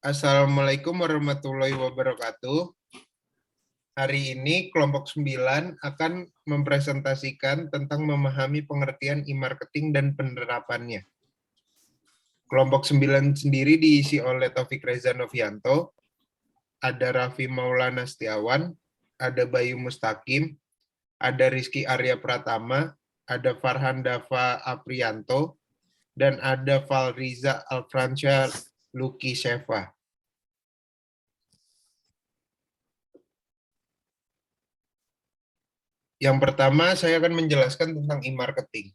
Assalamualaikum warahmatullahi wabarakatuh. Hari ini kelompok 9 akan mempresentasikan tentang memahami pengertian e-marketing dan penerapannya. Kelompok 9 sendiri diisi oleh Taufik Reza Novianto, ada Raffi Maulana Setiawan, ada Bayu Mustaqim, ada Rizky Arya Pratama, ada Farhan Dava Aprianto, dan ada Valriza Alfransyah Luki Sheva. Yang pertama, saya akan menjelaskan tentang e-marketing.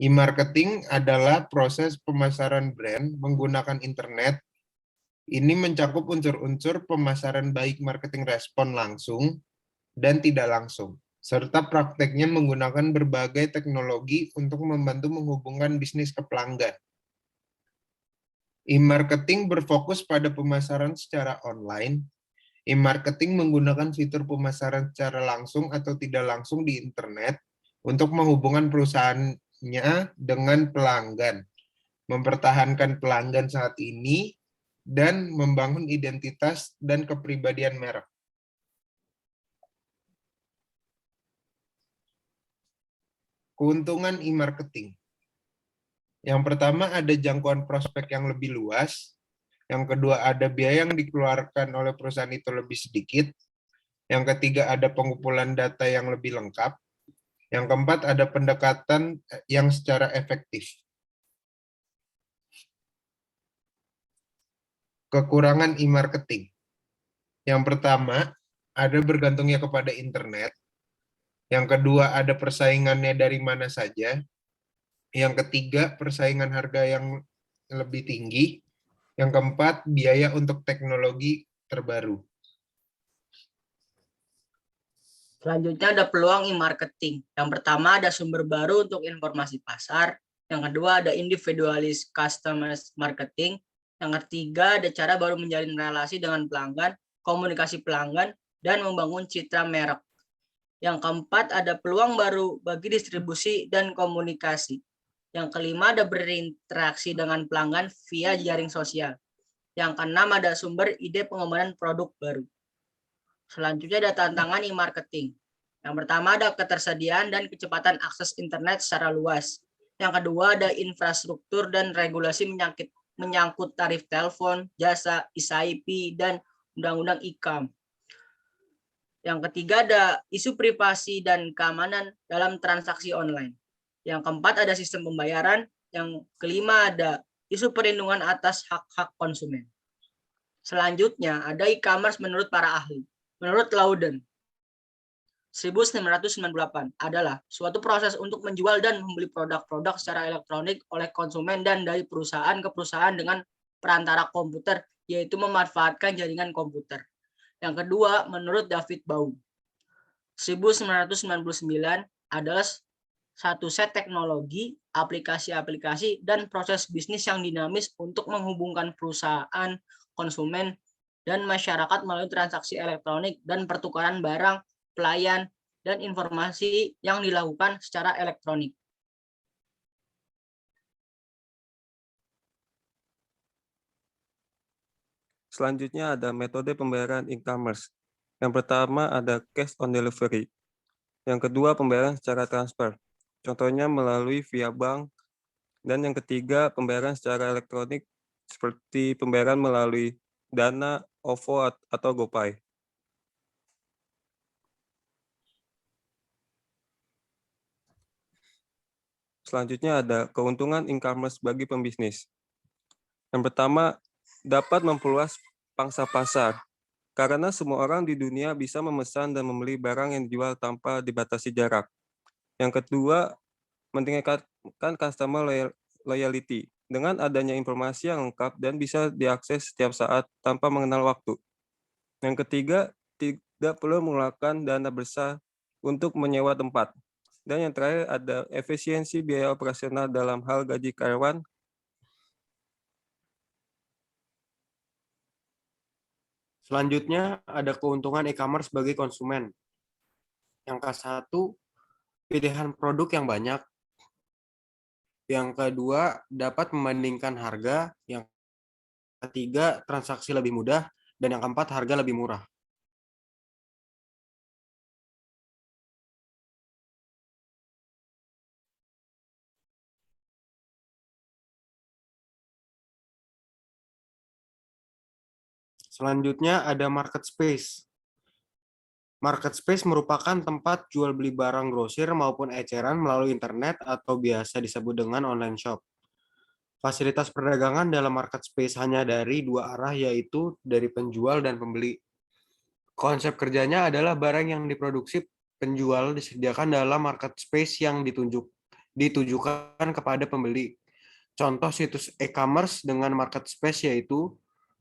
E-marketing adalah proses pemasaran brand menggunakan internet. Ini mencakup unsur-unsur pemasaran baik marketing respon langsung dan tidak langsung, serta prakteknya menggunakan berbagai teknologi untuk membantu menghubungkan bisnis ke pelanggan. E-marketing berfokus pada pemasaran secara online. E-marketing menggunakan fitur pemasaran secara langsung atau tidak langsung di internet untuk menghubungkan perusahaannya dengan pelanggan, mempertahankan pelanggan saat ini, dan membangun identitas dan kepribadian merek. Keuntungan e-marketing. Yang pertama, ada jangkauan prospek yang lebih luas. Yang kedua, ada biaya yang dikeluarkan oleh perusahaan itu lebih sedikit. Yang ketiga, ada pengumpulan data yang lebih lengkap. Yang keempat, ada pendekatan yang secara efektif. Kekurangan e-marketing. Yang pertama, ada bergantungnya kepada internet. Yang kedua, ada persaingannya dari mana saja. Yang ketiga, persaingan harga yang lebih tinggi. Yang keempat, biaya untuk teknologi terbaru. Selanjutnya ada peluang e-marketing. Yang pertama ada sumber baru untuk informasi pasar. Yang kedua ada individualis customers marketing. Yang ketiga ada cara baru menjalin relasi dengan pelanggan, komunikasi pelanggan, dan membangun citra merek. Yang keempat ada peluang baru bagi distribusi dan komunikasi. Yang kelima ada berinteraksi dengan pelanggan via jaring sosial. Yang keenam ada sumber ide pengembangan produk baru. Selanjutnya ada tantangan e-marketing. Yang pertama ada ketersediaan dan kecepatan akses internet secara luas. Yang kedua ada infrastruktur dan regulasi menyangkut tarif telepon, jasa, ISIP, dan undang-undang e-com. Yang ketiga ada isu privasi dan keamanan dalam transaksi online. Yang keempat ada sistem pembayaran. Yang kelima ada isu perlindungan atas hak-hak konsumen. Selanjutnya ada e-commerce menurut para ahli. Menurut Louden, 1998 adalah suatu proses untuk menjual dan membeli produk-produk secara elektronik oleh konsumen dan dari perusahaan ke perusahaan dengan perantara komputer, yaitu memanfaatkan jaringan komputer. Yang kedua, menurut David Baum, 1999 adalah satu set teknologi, aplikasi-aplikasi, dan proses bisnis yang dinamis untuk menghubungkan perusahaan, konsumen, dan masyarakat melalui transaksi elektronik dan pertukaran barang, pelayan, dan informasi yang dilakukan secara elektronik. Selanjutnya ada metode pembayaran e-commerce. Yang pertama ada cash on delivery. Yang kedua pembayaran secara transfer. Contohnya melalui via bank. Dan yang ketiga pembayaran secara elektronik seperti pembayaran melalui Dana, OVO, atau GoPay. Selanjutnya ada keuntungan e-commerce bagi pembisnis. Yang pertama, dapat memperluas pangsa pasar, karena semua orang di dunia bisa memesan dan membeli barang yang dijual tanpa dibatasi jarak. Yang kedua, meningkatkan customer loyalty, dengan adanya informasi yang lengkap dan bisa diakses setiap saat tanpa mengenal waktu. Yang ketiga, tidak perlu mengeluarkan dana besar untuk menyewa tempat. Dan yang terakhir ada efisiensi biaya operasional dalam hal gaji karyawan. Selanjutnya ada keuntungan e-commerce bagi konsumen. Yang ke-1, pilihan produk yang banyak. Yang kedua, dapat membandingkan harga. Yang ketiga, transaksi lebih mudah, dan yang keempat, harga lebih murah. Selanjutnya ada market space. Market space merupakan tempat jual beli barang grosir maupun eceran melalui internet atau biasa disebut dengan online shop. Fasilitas perdagangan dalam market space hanya dari dua arah, yaitu dari penjual dan pembeli. Konsep kerjanya adalah barang yang diproduksi penjual disediakan dalam market space yang ditujukan kepada pembeli. Contoh situs e-commerce dengan market space yaitu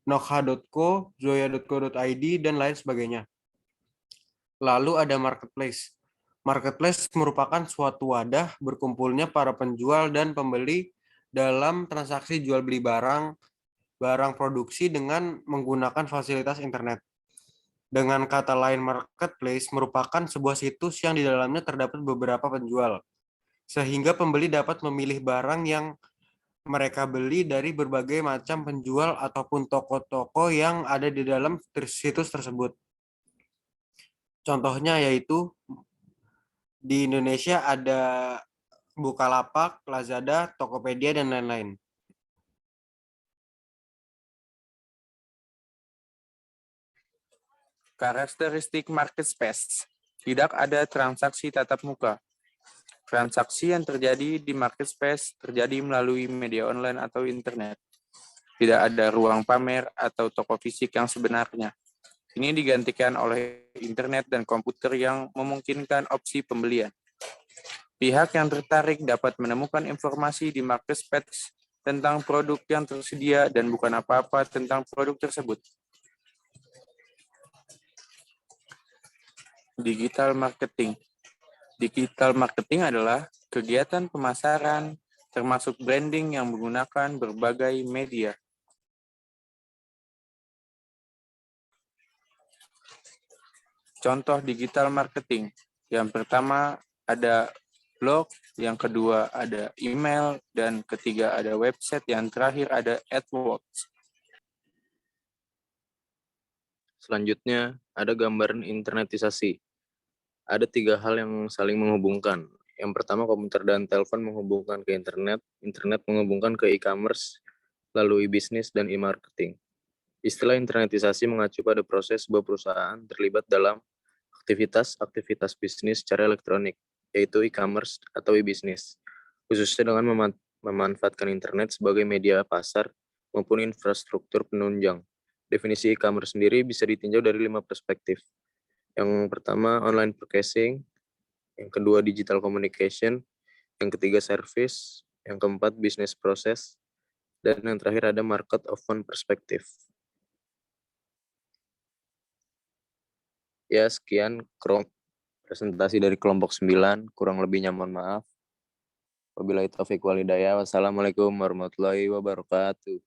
nokha.co, zoya.co.id, dan lain sebagainya. Lalu ada marketplace. Marketplace merupakan suatu wadah berkumpulnya para penjual dan pembeli dalam transaksi jual beli barang produksi dengan menggunakan fasilitas internet. Dengan kata lain, marketplace merupakan sebuah situs yang di dalamnya terdapat beberapa penjual, sehingga pembeli dapat memilih barang yang mereka beli dari berbagai macam penjual ataupun toko-toko yang ada di dalam situs tersebut. Contohnya yaitu di Indonesia ada Bukalapak, Lazada, Tokopedia, dan lain-lain. Karakteristik market space. Tidak ada transaksi tatap muka. Transaksi yang terjadi di market space terjadi melalui media online atau internet. Tidak ada ruang pamer atau toko fisik yang sebenarnya. Ini digantikan oleh internet dan komputer yang memungkinkan opsi pembelian. Pihak yang tertarik dapat menemukan informasi di market space tentang produk yang tersedia dan bukan apa-apa tentang produk tersebut. Digital marketing. Digital marketing adalah kegiatan pemasaran termasuk branding yang menggunakan berbagai media. Contoh digital marketing. Yang pertama ada blog, yang kedua ada email, dan ketiga ada website, yang terakhir ada AdWords. Selanjutnya, ada gambaran internetisasi. Ada 3 hal yang saling menghubungkan. Yang pertama, komputer dan telepon menghubungkan ke internet, internet menghubungkan ke e-commerce, lalu e-bisnis dan e-marketing. Istilah internetisasi mengacu pada proses sebuah perusahaan terlibat dalam aktivitas bisnis secara elektronik, yaitu e-commerce atau e-bisnis, khususnya dengan memanfaatkan internet sebagai media pasar maupun infrastruktur penunjang. Definisi e-commerce sendiri bisa ditinjau dari 5 perspektif. Yang pertama, online purchasing, yang kedua, digital communication, yang ketiga, service, yang keempat, business process, dan yang terakhir ada market of one perspective. Ya, sekian presentasi dari kelompok 9, kurang lebihnya mohon maaf. Wabillahi taufiq wal hidayah. Wassalamualaikum warahmatullahi wabarakatuh.